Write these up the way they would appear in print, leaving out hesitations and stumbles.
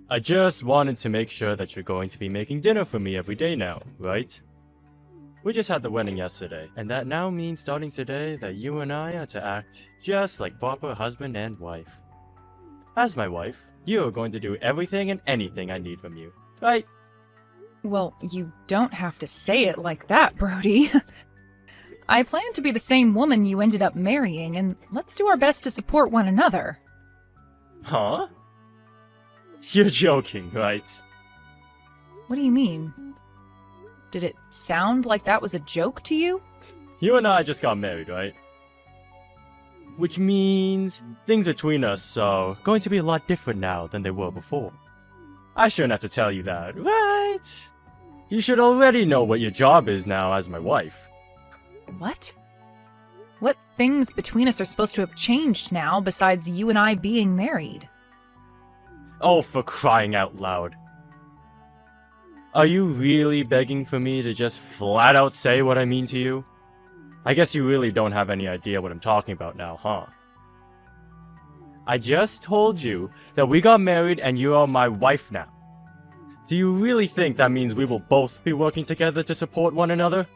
I just wanted to make sure that you're going to be making dinner for me every day now, right? We just had the wedding yesterday, and that now means starting today that you and I are to act just like proper husband and wife. As my wife, you are going to do everything and anything I need from you, right? Well, you don't have to say it like that, Brody. I plan to be the same woman you ended up marrying, and let's do our best to support one another. Huh? You're joking, right? What do you mean? Did it sound like that was a joke to you? You and I just got married, right? Which means things between us are going to be a lot different now than they were before. I shouldn't have to tell you that, right? You should already know what your job is now as my wife. What? What things between us are supposed to have changed now besides you and I being married? Oh, for crying out loud. Are you really begging for me to just flat out say what I mean to you? I guess you really don't have any idea what I'm talking about now, huh? I just told you that we got married and you are my wife now. Do you really think that means we will both be working together to support one another?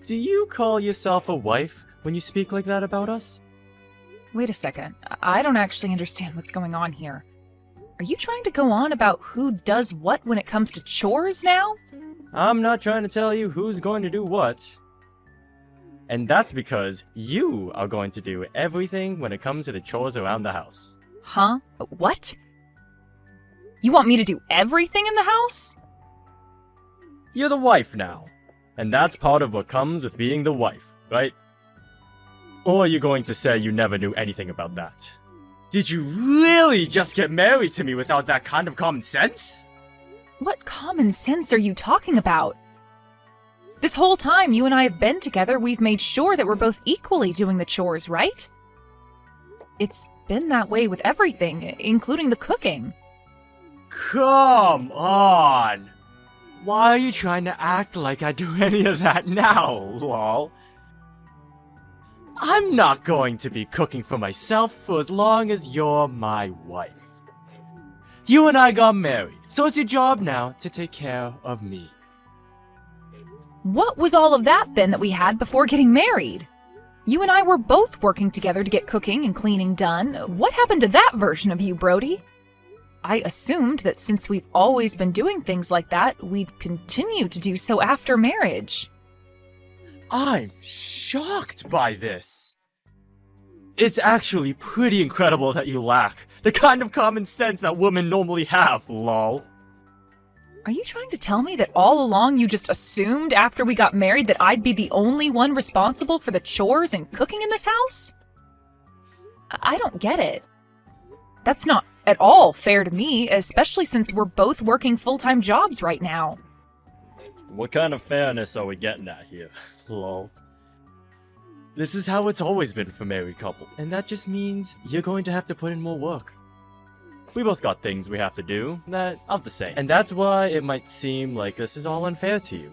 Do you call yourself a wife when you speak like that about us? Wait a second. I don't actually understand what's going on here. Are you trying to go on about who does what when it comes to chores now? I'm not trying to tell you who's going to do what. And that's because you are going to do everything when it comes to the chores around the house. Huh? What? You want me to do everything in the house? You're the wife now. And that's part of what comes with being the wife, right? Or are you going to say you never knew anything about that? Did you really just get married to me without that kind of common sense? What common sense are you talking about? This whole time you and I have been together, we've made sure that we're both equally doing the chores, right? It's been that way with everything, including the cooking. Come on! Why are you trying to act like I do any of that now, lol? I'm not going to be cooking for myself for as long as you're my wife. You and I got married, so it's your job now to take care of me. What was all of that then that we had before getting married? You and I were both working together to get cooking and cleaning done. What happened to that version of you, Brody? I assumed that since we've always been doing things like that, we'd continue to do so after marriage. I'm shocked by this. It's actually pretty incredible that you lack the kind of common sense that women normally have, lol. Are you trying to tell me that all along you just assumed after we got married that I'd be the only one responsible for the chores and cooking in this house? I don't get it. That's not at all fair to me, especially since we're both working full-time jobs right now. What kind of fairness are we getting at here? Lol. This is how it's always been for married couples, and that just means you're going to have to put in more work. We both got things we have to do that aren't the same, and that's why it might seem like this is all unfair to you.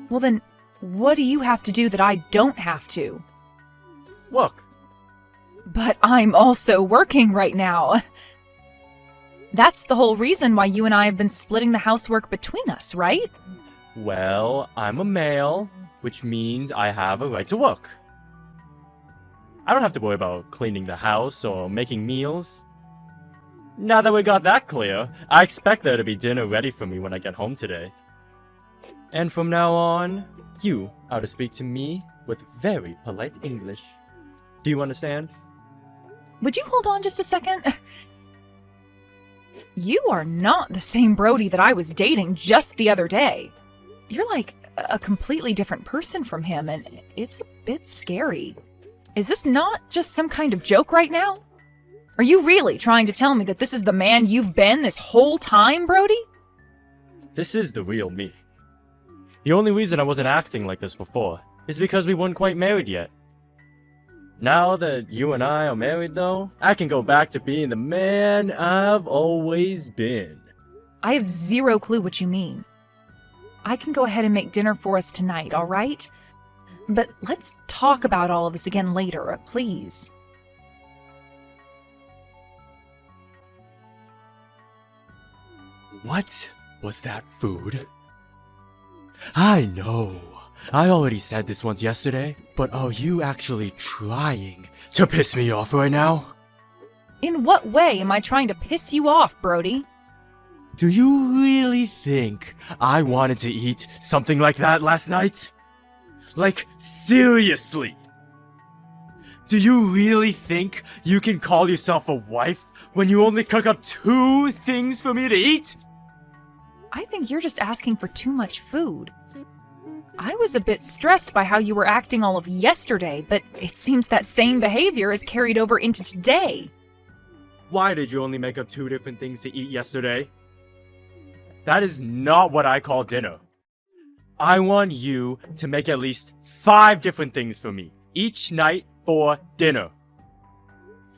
Well then, what do you have to do that I don't have to? Work. But I'm also working right now. That's the whole reason why you and I have been splitting the housework between us, right? Well, I'm a male, which means I have a right to work. I don't have to worry about cleaning the house or making meals. Now that we got that clear, I expect there to be dinner ready for me when I get home today. And from now on, you are to speak to me with very polite English. Do you understand? Would you hold on just a second? You are not the same Brody that I was dating just the other day. You're like a completely different person from him, and it's a bit scary. Is this not just some kind of joke right now? Are you really trying to tell me that this is the man you've been this whole time, Brody? This is the real me. The only reason I wasn't acting like this before is because we weren't quite married yet. Now that you and I are married, though, I can go back to being the man I've always been. I have zero clue what you mean. I can go ahead and make dinner for us tonight, all right? But let's talk about all of this again later, please. What was that food? I know. I already said this once yesterday, but are you actually trying to piss me off right now? In what way am I trying to piss you off, Brody? Do you really think I wanted to eat something like that last night? Like, seriously? Do you really think you can call yourself a wife when you only cook up 2 things for me to eat? I think you're just asking for too much food. I was a bit stressed by how you were acting all of yesterday, but it seems that same behavior is carried over into today. Why did you only make up 2 different things to eat yesterday? That is not what I call dinner. I want you to make at least 5 different things for me each night for dinner.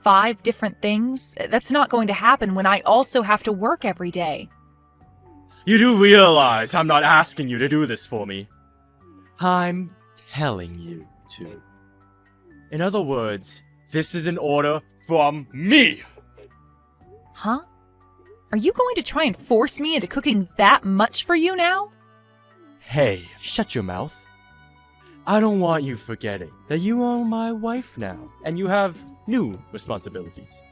5 different things? That's not going to happen when I also have to work every day. You do realize I'm not asking you to do this for me. I'm telling you to. In other words, this is an order from me. Huh? Are you going to try and force me into cooking that much for you now? Hey, shut your mouth. I don't want you forgetting that you are my wife now, and you have new responsibilities.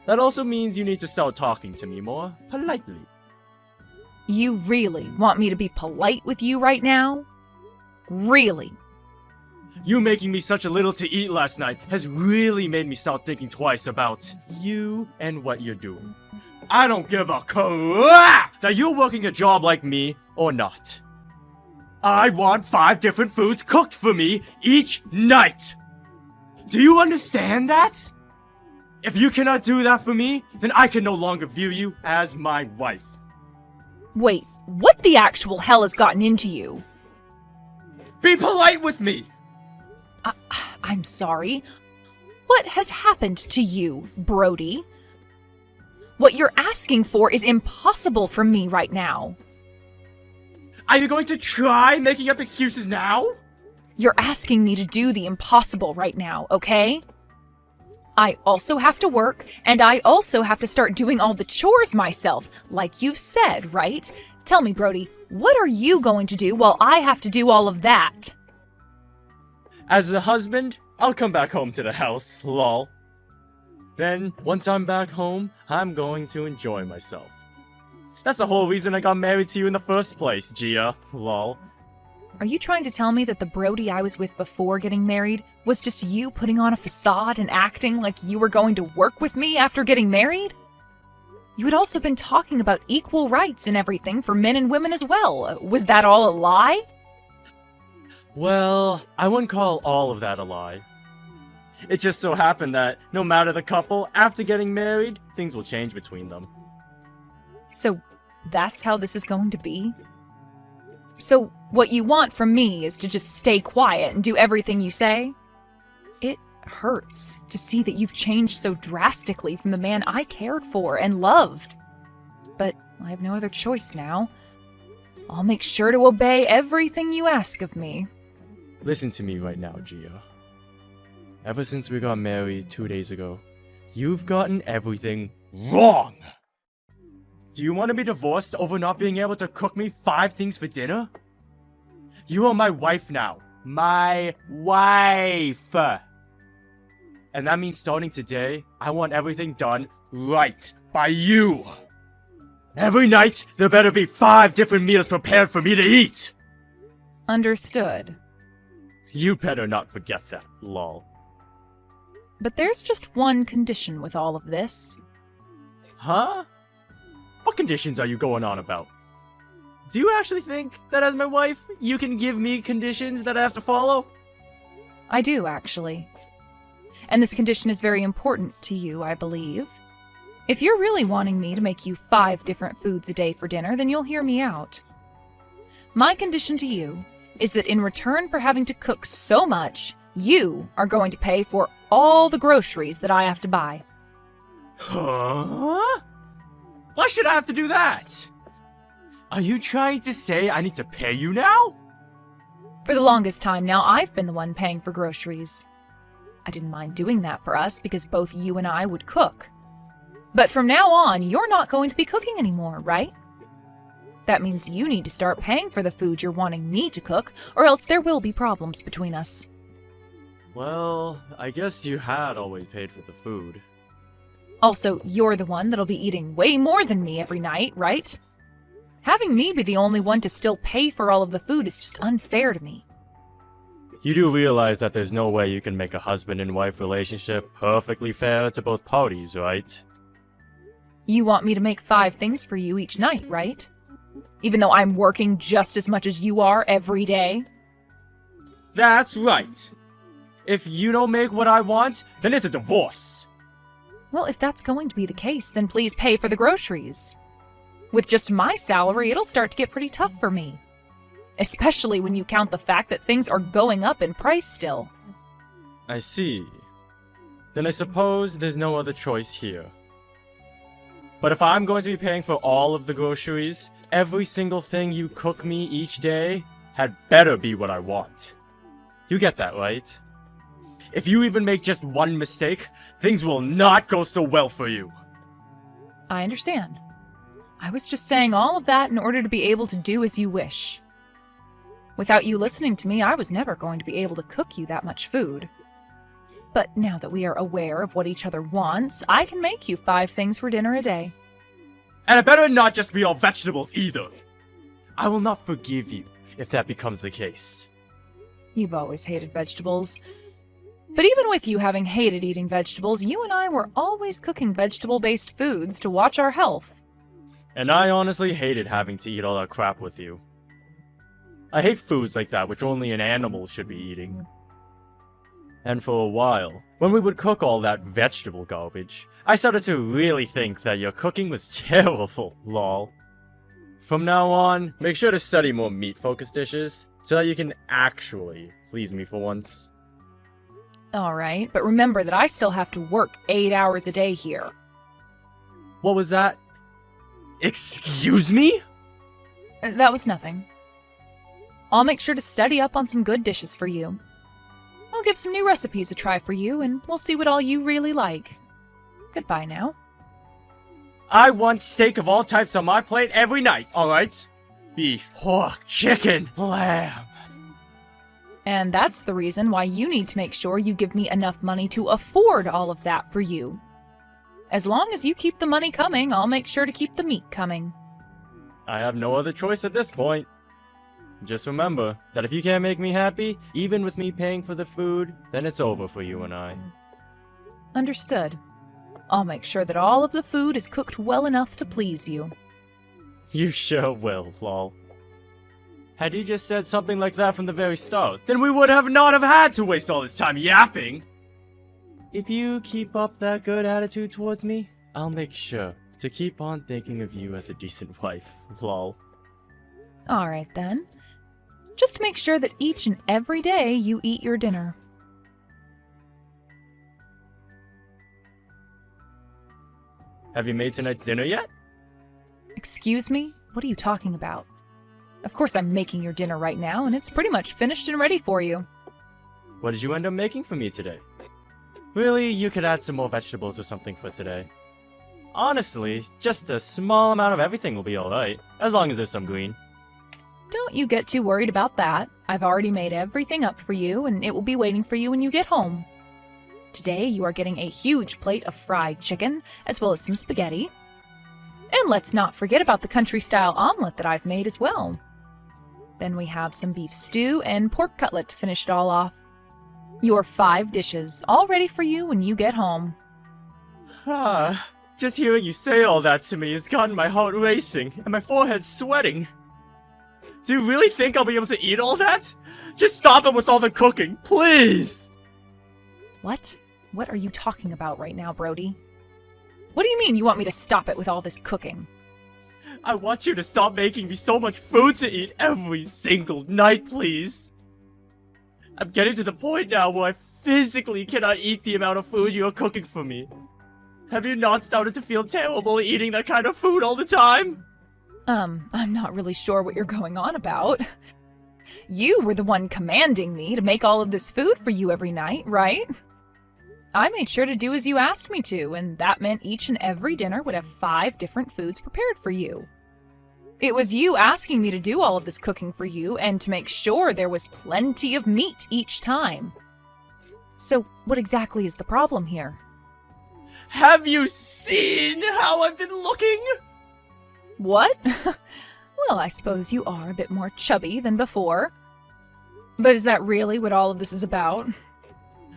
That also means you need to start talking to me more politely. You really want me to be polite with you right now? Really? You making me such a little to eat last night has really made me start thinking twice about you and what you're doing. I don't give a crap that you're working a job like me or not. I want 5 different foods cooked for me each night. Do you understand that? If you cannot do that for me, then I can no longer view you as my wife. Wait, what the actual hell has gotten into you? Be polite with me! I'm sorry. What has happened to you, Brody? What you're asking for is impossible for me right now. Are you going to try making up excuses now? You're asking me to do the impossible right now, okay? I also have to work, and I also have to start doing all the chores myself, like you've said, right? Tell me, Brody, what are you going to do while I have to do all of that? As the husband, I'll come back home to the house, lol. Then, once I'm back home, I'm going to enjoy myself. That's the whole reason I got married to you in the first place, Gia, lol. Are you trying to tell me that the Brody I was with before getting married was just you putting on a facade and acting like you were going to work with me after getting married? You had also been talking about equal rights and everything for men and women as well. Was that all a lie? Well, I wouldn't call all of that a lie. It just so happened that no matter the couple, after getting married, things will change between them. So that's how this is going to be? So what you want from me is to just stay quiet and do everything you say? It hurts to see that you've changed so drastically from the man I cared for and loved. But I have no other choice now. I'll make sure to obey everything you ask of me. Listen to me right now, Gia. Ever since we got married 2 days ago, you've gotten everything wrong! Do you want to be divorced over not being able to cook me 5 things for dinner? You are my wife now. My wife! And that means starting today, I want everything done right by you! Every night, there better be 5 different meals prepared for me to eat! Understood. You better not forget that, lol. But there's just one condition with all of this. Huh? What conditions are you going on about? Do you actually think that as my wife, you can give me conditions that I have to follow? I do, actually. And this condition is very important to you, I believe. If you're really wanting me to make you 5 different foods a day for dinner, then you'll hear me out. My condition to you is that in return for having to cook so much, you are going to pay for all the groceries that I have to buy. Huh? Why should I have to do that? Are you trying to say I need to pay you now? For the longest time now, I've been the one paying for groceries. I didn't mind doing that for us because both you and I would cook. But from now on, you're not going to be cooking anymore, right? That means you need to start paying for the food you're wanting me to cook, or else there will be problems between us. Well, I guess you had always paid for the food. Also, you're the one that'll be eating way more than me every night, right? Having me be the only one to still pay for all of the food is just unfair to me. You do realize that there's no way you can make a husband and wife relationship perfectly fair to both parties, right? You want me to make 5 things for you each night, right? Even though I'm working just as much as you are every day? That's right. If you don't make what I want, then it's a divorce. Well, if that's going to be the case, then please pay for the groceries. With just my salary, it'll start to get pretty tough for me. Especially when you count the fact that things are going up in price still. I see. Then I suppose there's no other choice here. But if I'm going to be paying for all of the groceries, every single thing you cook me each day had better be what I want. You get that, right? If you even make just one mistake, things will not go so well for you. I understand. I was just saying all of that in order to be able to do as you wish. Without you listening to me, I was never going to be able to cook you that much food. But now that we are aware of what each other wants, I can make you 5 things for dinner a day. And it better not just be all vegetables either. I will not forgive you if that becomes the case. You've always hated vegetables. But even with you having hated eating vegetables, you and I were always cooking vegetable-based foods to watch our health. And I honestly hated having to eat all that crap with you. I hate foods like that which only an animal should be eating. And for a while, when we would cook all that vegetable garbage, I started to really think that your cooking was terrible, lol. From now on, make sure to study more meat-focused dishes, so that you can actually please me for once. Alright, but remember that I still have to work 8 hours a day here. What was that? Excuse me? That was nothing. I'll make sure to study up on some good dishes for you. I'll give some new recipes a try for you, and we'll see what all you really like. Goodbye now. I want steak of all types on my plate every night, alright? Beef, pork, chicken, lamb. And that's the reason why you need to make sure you give me enough money to afford all of that for you. As long as you keep the money coming, I'll make sure to keep the meat coming. I have no other choice at this point. Just remember that if you can't make me happy, even with me paying for the food, then it's over for you and I. Understood. I'll make sure that all of the food is cooked well enough to please you. You sure will, lol. Had you just said something like that from the very start, then we would have not have had to waste all this time yapping! If you keep up that good attitude towards me, I'll make sure to keep on thinking of you as a decent wife, lol. Alright then. Just make sure that each and every day you eat your dinner. Have you made tonight's dinner yet? Excuse me? What are you talking about? Of course I'm making your dinner right now, and it's pretty much finished and ready for you. What did you end up making for me today? Really, you could add some more vegetables or something for today. Honestly, just a small amount of everything will be alright, as long as there's some green. Don't you get too worried about that. I've already made everything up for you, and it will be waiting for you when you get home. Today, you are getting a huge plate of fried chicken, as well as some spaghetti. And let's not forget about the country-style omelet that I've made as well. Then we have some beef stew and pork cutlet to finish it all off. Your 5 dishes, all ready for you when you get home. Just hearing you say all that to me has gotten my heart racing, and my forehead sweating. Do you really think I'll be able to eat all that? Just stop it with all the cooking, please! What? What are you talking about right now, Brody? What do you mean you want me to stop it with all this cooking? I want you to stop making me so much food to eat every single night, please. I'm getting to the point now where I physically cannot eat the amount of food you are cooking for me. Have you not started to feel terrible eating that kind of food all the time? I'm not really sure what you're going on about. You were the one commanding me to make all of this food for you every night, right? I made sure to do as you asked me to, and that meant each and every dinner would have 5 different foods prepared for you. It was you asking me to do all of this cooking for you and to make sure there was plenty of meat each time. So what exactly is the problem here? Have you seen how I've been looking? What? Well, I suppose you are a bit more chubby than before. But is that really what all of this is about?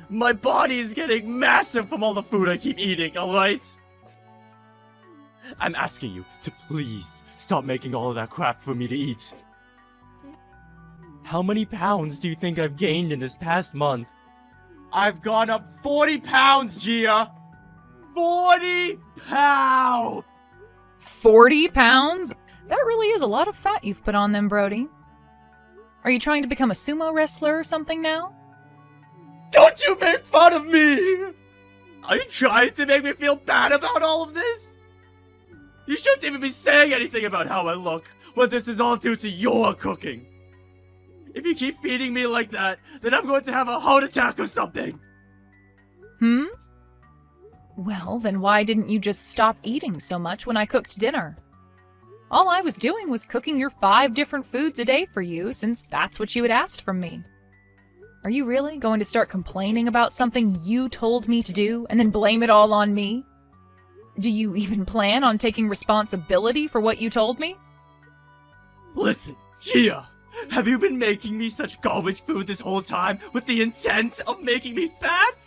My body is getting massive from all the food I keep eating, alright? I'm asking you to please stop making all of that crap for me to eat. How many pounds do you think I've gained in this past month? I've gone up 40 pounds, Gia! 40 pounds! 40 pounds? That really is a lot of fat you've put on them, Brody. Are you trying to become a sumo wrestler or something now? Don't you make fun of me! Are you trying to make me feel bad about all of this? You shouldn't even be saying anything about how I look when this is all due to your cooking. If you keep feeding me like that, then I'm going to have a heart attack or something. Well, then why didn't you just stop eating so much when I cooked dinner? All I was doing was cooking your 5 different foods a day for you, since that's what you had asked from me. Are you really going to start complaining about something you told me to do and then blame it all on me? Do you even plan on taking responsibility for what you told me? Listen, Gia, have you been making me such garbage food this whole time with the intent of making me fat?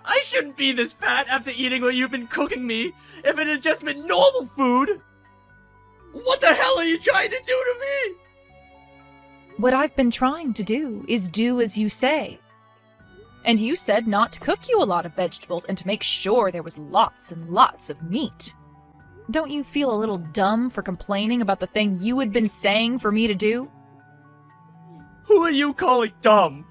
I shouldn't be this fat after eating what you've been cooking me if it had just been normal food. What the hell are you trying to do to me? What I've been trying to do is do as you say. And you said not to cook you a lot of vegetables and to make sure there was lots and lots of meat. Don't you feel a little dumb for complaining about the thing you had been saying for me to do? Who are you calling dumb?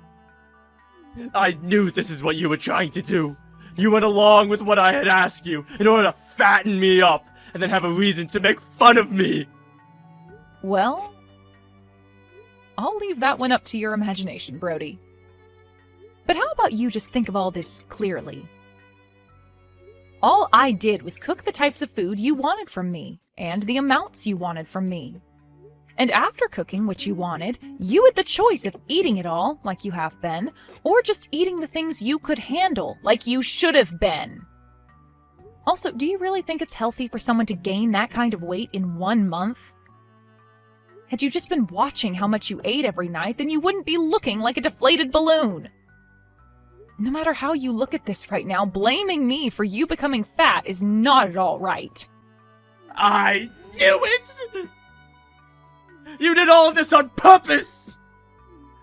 I knew this is what you were trying to do. You went along with what I had asked you in order to fatten me up and then have a reason to make fun of me. Well, I'll leave that one up to your imagination, Brody. But how about you just think of all this clearly? All I did was cook the types of food you wanted from me, and the amounts you wanted from me. And after cooking what you wanted, you had the choice of eating it all, like you have been, or just eating the things you could handle, like you should have been. Also, do you really think it's healthy for someone to gain that kind of weight in 1 month? Had you just been watching how much you ate every night, then you wouldn't be looking like a deflated balloon. No matter how you look at this right now, blaming me for you becoming fat is not at all right. I knew it! You did all of this on purpose!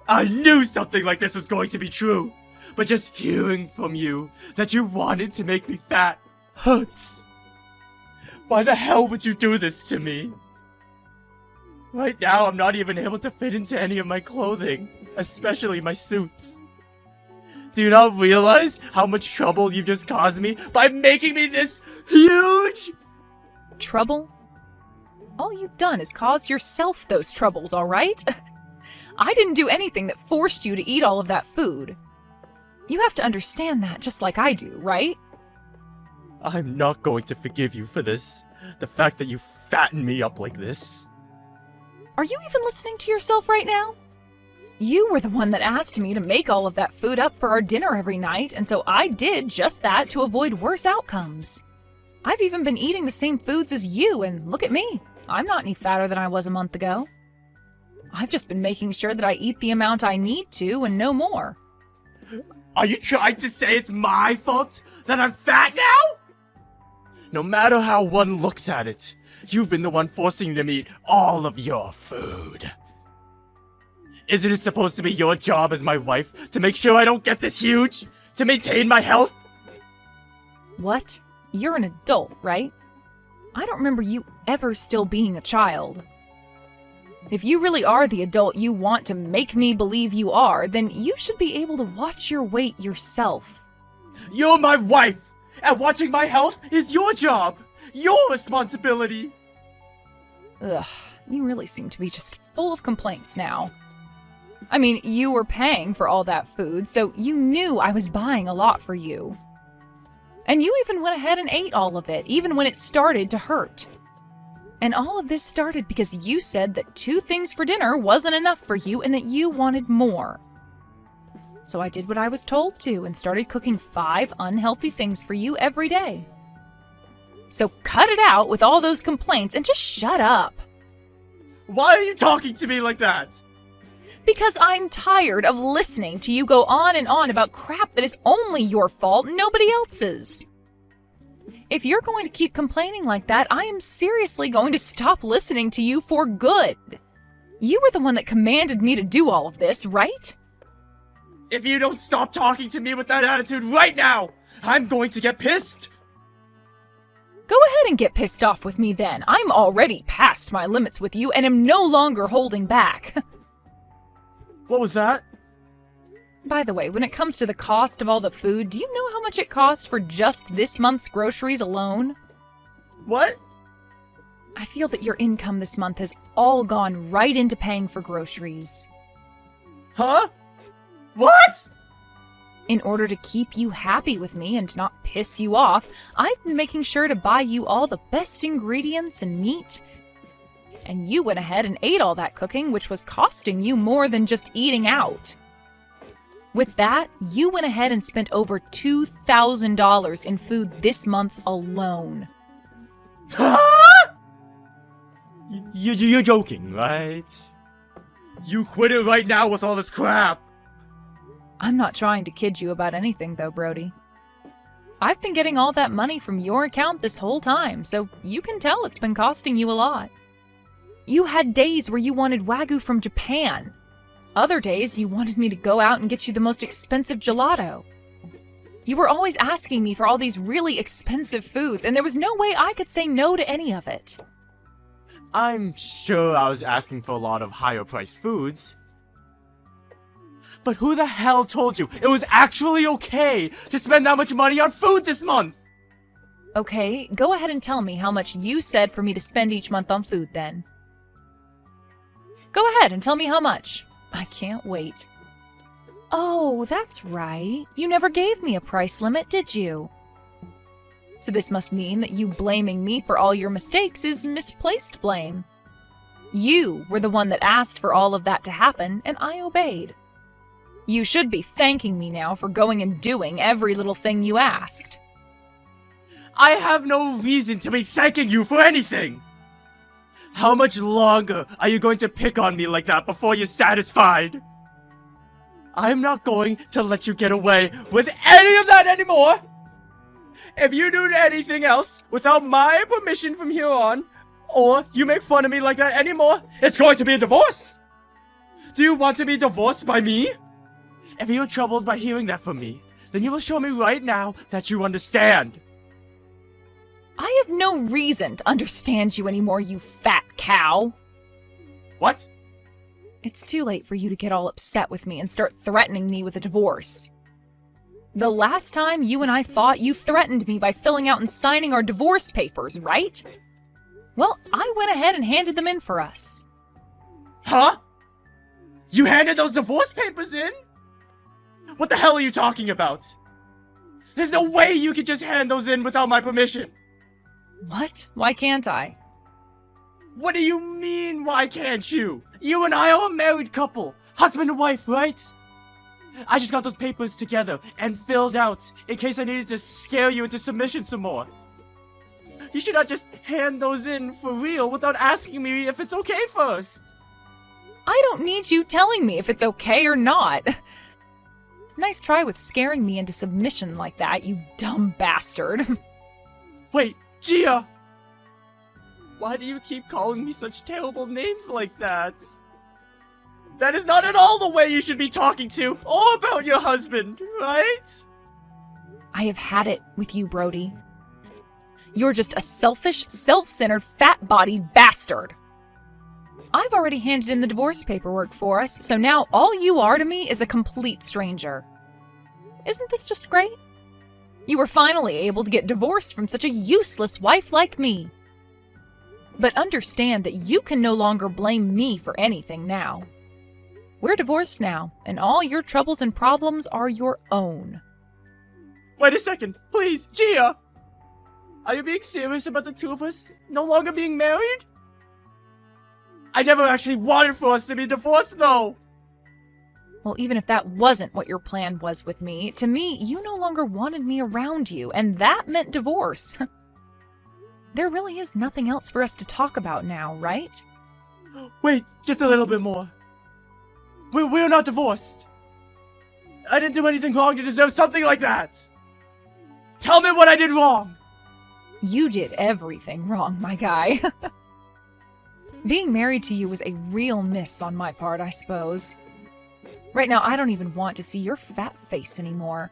I knew something like this was going to be true, but just hearing from you that you wanted to make me fat hurts. Why the hell would you do this to me? Right now, I'm not even able to fit into any of my clothing, especially my suits. Do you not realize how much trouble you've just caused me by making me this huge? Trouble? All you've done is caused yourself those troubles, all right? I didn't do anything that forced you to eat all of that food. You have to understand that just like I do, right? I'm not going to forgive you for this. The fact that you fattened me up like this. Are you even listening to yourself right now? You were the one that asked me to make all of that food up for our dinner every night, and so I did just that to avoid worse outcomes. I've even been eating the same foods as you, and look at me. I'm not any fatter than I was a month ago. I've just been making sure that I eat the amount I need to and no more. Are you trying to say it's my fault that I'm fat now? No matter how one looks at it, you've been the one forcing me to eat all of your food. Isn't it supposed to be your job as my wife to make sure I don't get this huge? To maintain my health? What? You're an adult, right? I don't remember you ever still being a child. If you really are the adult you want to make me believe you are, then you should be able to watch your weight yourself. You're my wife, and watching my health is your job, your responsibility. Ugh, you really seem to be just full of complaints now. I mean, you were paying for all that food, so you knew I was buying a lot for you. And you even went ahead and ate all of it, even when it started to hurt. And all of this started because you said that 2 things for dinner wasn't enough for you and that you wanted more. So I did what I was told to and started cooking 5 unhealthy things for you every day. So cut it out with all those complaints and just shut up. Why are you talking to me like that? Because I'm tired of listening to you go on and on about crap that is only your fault and nobody else's. If you're going to keep complaining like that, I am seriously going to stop listening to you for good. You were the one that commanded me to do all of this, right? If you don't stop talking to me with that attitude right now, I'm going to get pissed. Go ahead and get pissed off with me then. I'm already past my limits with you and am no longer holding back. What was that? By the way, when it comes to the cost of all the food, do you know how much it cost for just this month's groceries alone? What? I feel that your income this month has all gone right into paying for groceries. Huh? What? In order to keep you happy with me and not piss you off, I've been making sure to buy you all the best ingredients and meat. And you went ahead and ate all that cooking, which was costing you more than just eating out. With that, you went ahead and spent over $2,000 in food this month alone. Huh? You're joking, right? You quit it right now with all this crap. I'm not trying to kid you about anything though, Brody. I've been getting all that money from your account this whole time, so you can tell it's been costing you a lot. You had days where you wanted Wagyu from Japan. Other days, you wanted me to go out and get you the most expensive gelato. You were always asking me for all these really expensive foods, and there was no way I could say no to any of it. I'm sure I was asking for a lot of higher-priced foods. But who the hell told you it was actually okay to spend that much money on food this month? Okay, go ahead and tell me how much you said for me to spend each month on food then. Go ahead and tell me how much. I can't wait. Oh, that's right. You never gave me a price limit, did you? So this must mean that you blaming me for all your mistakes is misplaced blame. You were the one that asked for all of that to happen, and I obeyed. You should be thanking me now for going and doing every little thing you asked. I have no reason to be thanking you for anything! How much longer are you going to pick on me like that before you're satisfied? I'm not going to let you get away with any of that anymore! If you do anything else without my permission from here on, or you make fun of me like that anymore, it's going to be a divorce! Do you want to be divorced by me? If you're troubled by hearing that from me, then you will show me right now that you understand. I have no reason to understand you anymore, you fat cow. What? It's too late for you to get all upset with me and start threatening me with a divorce. The last time you and I fought, you threatened me by filling out and signing our divorce papers, right? Well, I went ahead and handed them in for us. Huh? You handed those divorce papers in? What the hell are you talking about? There's no way you could just hand those in without my permission. What? Why can't I? What do you mean, why can't you? You and I are a married couple. Husband and wife, right? I just got those papers together and filled out in case I needed to scare you into submission some more. You should not just hand those in for real without asking me if it's okay first. I don't need you telling me if it's okay or not. Nice try with scaring me into submission like that, you dumb bastard. Wait, Gia! Why do you keep calling me such terrible names like that? That is not at all the way you should be talking to or about your husband, right? I have had it with you, Brody. You're just a selfish, self-centered, fat-bodied bastard. I've already handed in the divorce paperwork for us, so now all you are to me is a complete stranger. Isn't this just great? You were finally able to get divorced from such a useless wife like me. But understand that you can no longer blame me for anything now. We're divorced now, and all your troubles and problems are your own. Wait a second, please, Gia! Are you being serious about the two of us no longer being married? I never actually wanted for us to be divorced, though. Well, even if that wasn't what your plan was with me, to me, you no longer wanted me around you, and that meant divorce. There really is nothing else for us to talk about now, right? Wait, just a little bit more. We're not divorced. I didn't do anything wrong to deserve something like that. Tell me what I did wrong. You did everything wrong, my guy. Being married to you was a real miss on my part, I suppose. Right now, I don't even want to see your fat face anymore.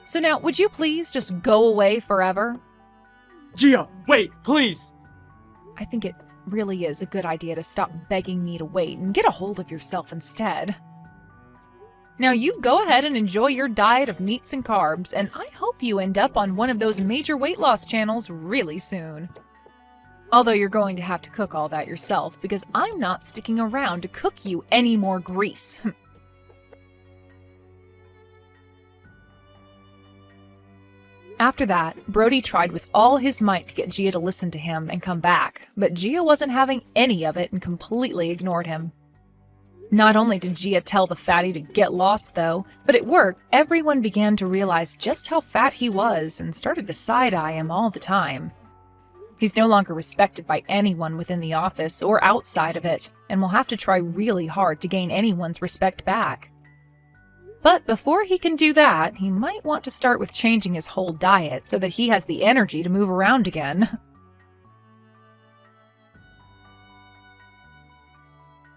So now, would you please just go away forever? Gia, wait, please. I think it really is a good idea to stop begging me to wait and get a hold of yourself instead. Now you go ahead and enjoy your diet of meats and carbs, and I hope you end up on one of those major weight loss channels really soon. Although you're going to have to cook all that yourself, because I'm not sticking around to cook you any more grease. After that, Brody tried with all his might to get Gia to listen to him and come back, but Gia wasn't having any of it and completely ignored him. Not only did Gia tell the fatty to get lost, though, but at work, everyone began to realize just how fat he was and started to side-eye him all the time. He's no longer respected by anyone within the office or outside of it, and will have to try really hard to gain anyone's respect back. But before he can do that, he might want to start with changing his whole diet so that he has the energy to move around again.